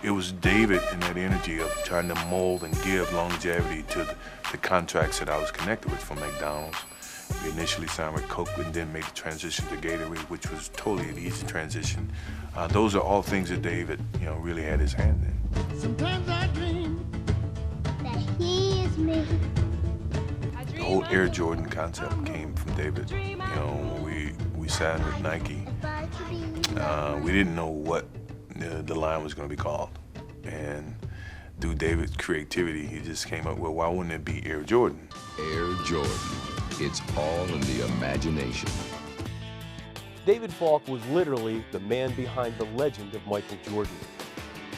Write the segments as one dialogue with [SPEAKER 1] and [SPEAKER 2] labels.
[SPEAKER 1] It was David and that energy of trying to mold and give longevity to the contracts that I was connected with from McDonald's. We initially signed with Coke and then made the transition to Gatorade, which was totally an easy transition. Those are all things that David, really had his hand in.
[SPEAKER 2] Sometimes I dream that he is me.
[SPEAKER 1] The whole Air Jordan concept came from David. We signed with Nike. We didn't know what the line was going to be called. And through David's creativity, he just came up with, why wouldn't it be Air Jordan?
[SPEAKER 3] Air Jordan. It's all in the imagination.
[SPEAKER 4] David Falk was literally the man behind the legend of Michael Jordan.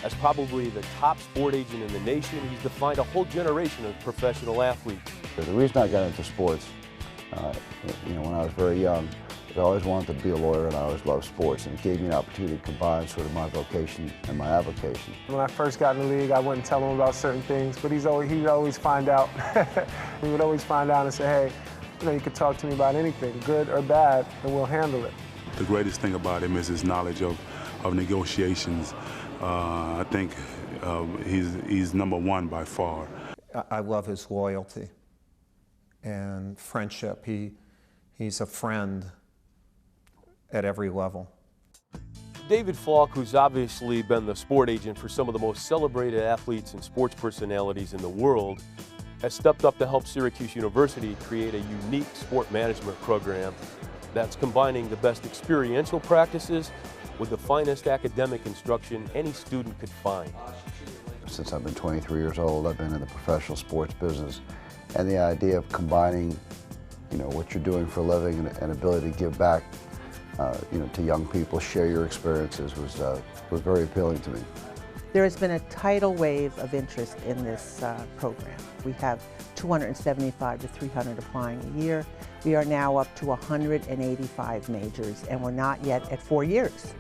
[SPEAKER 4] As probably the top sport agent in the nation, he's defined a whole generation of professional athletes.
[SPEAKER 5] The reason I got into sports, when I was very young, I always wanted to be a lawyer and I always loved sports, and it gave me an opportunity to combine sort of my vocation and my avocation.
[SPEAKER 6] When I first got in the league, I wouldn't tell him about certain things, but he'd always find out. He would always find out and say, hey, you could talk to me about anything, good or bad, and we'll handle it.
[SPEAKER 7] The greatest thing about him is his knowledge of negotiations. I think he's number one by far.
[SPEAKER 8] I love his loyalty and friendship. He's a friend at every level.
[SPEAKER 4] David Falk, who's obviously been the sport agent for some of the most celebrated athletes and sports personalities in the world, has stepped up to help Syracuse University create a unique sport management program that's combining the best experiential practices with the finest academic instruction any student could find.
[SPEAKER 5] Since I've been 23 years old, I've been in the professional sports business, and the idea of combining, what you're doing for a living and ability to give back, to young people, share your experiences was very appealing to me.
[SPEAKER 9] There has been a tidal wave of interest in this program. We have 275 to 300 applying a year. We are now up to 185 majors, and we're not yet at 4 years.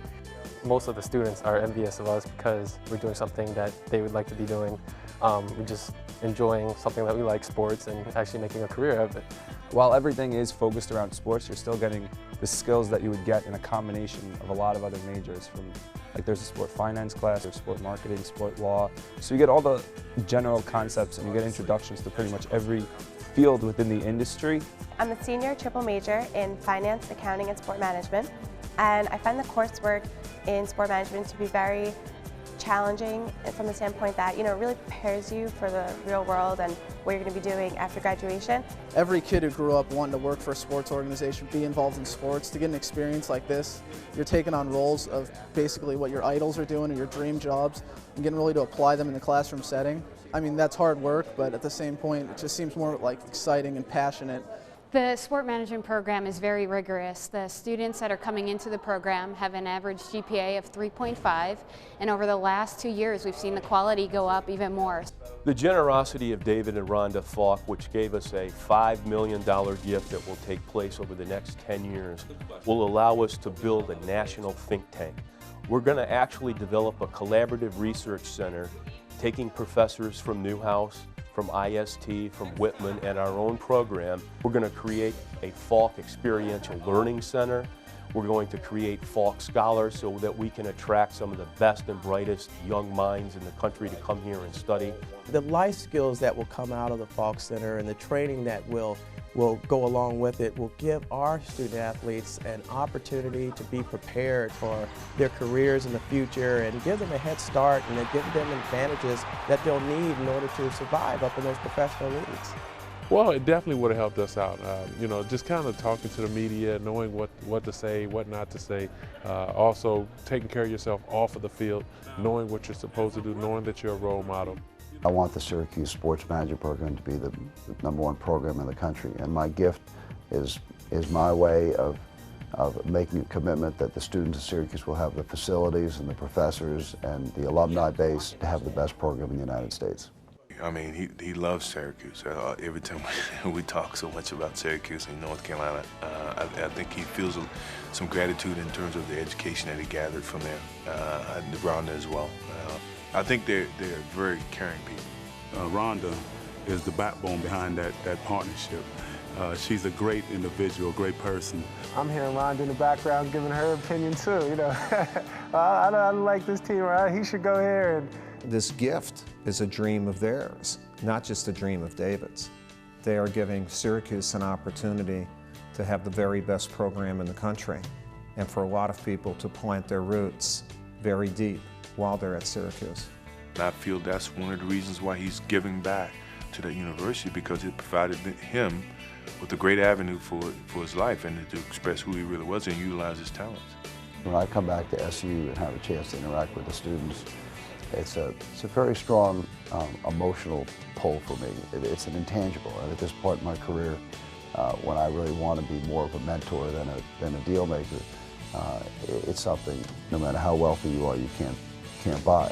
[SPEAKER 10] Most of the students are envious of us because we're doing something that they would like to be doing. We're just enjoying something that we like, sports, and actually making a career of it.
[SPEAKER 11] While everything is focused around sports, you're still getting the skills that you would get in a combination of a lot of other majors. Like there's a sport finance class, there's sport marketing, sport law. So you get all the general concepts and you get introductions to pretty much every field within the industry.
[SPEAKER 12] I'm a senior triple major in finance, accounting, and sport management. And I find the coursework in sport management to be very challenging from the standpoint that, it really prepares you for the real world and what you're going to be doing after graduation.
[SPEAKER 13] Every kid who grew up wanting to work for a sports organization, be involved in sports, to get an experience like this, you're taking on roles of basically what your idols are doing or your dream jobs and getting really to apply them in the classroom setting. I mean, that's hard work, but at the same point, it just seems more like exciting and passionate.
[SPEAKER 14] The sport management program is very rigorous. The students that are coming into the program have an average GPA of 3.5, and over the last 2 years we've seen the quality go up even more.
[SPEAKER 4] The generosity of David and Rhonda Falk, which gave us a $5 million gift that will take place over the next 10 years, will allow us to build a national think tank. We're going to actually develop a collaborative research center, taking professors from Newhouse, from IST, from Whitman, and our own program. We're going to create a Falk Experiential Learning Center. We're going to create Falk Scholars so that we can attract some of the best and brightest young minds in the country to come here and study.
[SPEAKER 15] The life skills that will come out of the Falk Center and the training that will go along with it will give our student athletes an opportunity to be prepared for their careers in the future and give them a head start and give them advantages that they'll need in order to survive up in those professional leagues.
[SPEAKER 16] Well, it definitely would have helped us out. Just kind of talking to the media, knowing what to say, what not to say. Also taking care of yourself off of the field, knowing what you're supposed to do, knowing that you're a role model.
[SPEAKER 5] I want the Syracuse Sports Management Program to be the #1 program in the country, and my gift is my way of making a commitment that the students of Syracuse will have the facilities and the professors and the alumni base to have the best program in the United States.
[SPEAKER 1] I mean, he loves Syracuse. Every time we talk so much about Syracuse in North Carolina, I think he feels some gratitude in terms of the education that he gathered from there, and Rhonda as well. I think they're very caring people.
[SPEAKER 7] Rhonda is the backbone behind that partnership. She's a great individual, a great person.
[SPEAKER 6] I'm hearing Rhonda in the background giving her opinion too, you know. I like this team, right? He should go here.
[SPEAKER 8] This gift is a dream of theirs, not just a dream of David's. They are giving Syracuse an opportunity to have the very best program in the country, and for a lot of people to plant their roots very deep while they're at Syracuse.
[SPEAKER 1] I feel that's one of the reasons why he's giving back to the university, because it provided him with a great avenue for his life and to express who he really was and utilize his talents.
[SPEAKER 5] When I come back to SU and have a chance to interact with the students, it's a very strong emotional pull for me. It's an intangible, and at this point in my career, when I really want to be more of a mentor than a deal maker, it's something, no matter how wealthy you are, you can't buy.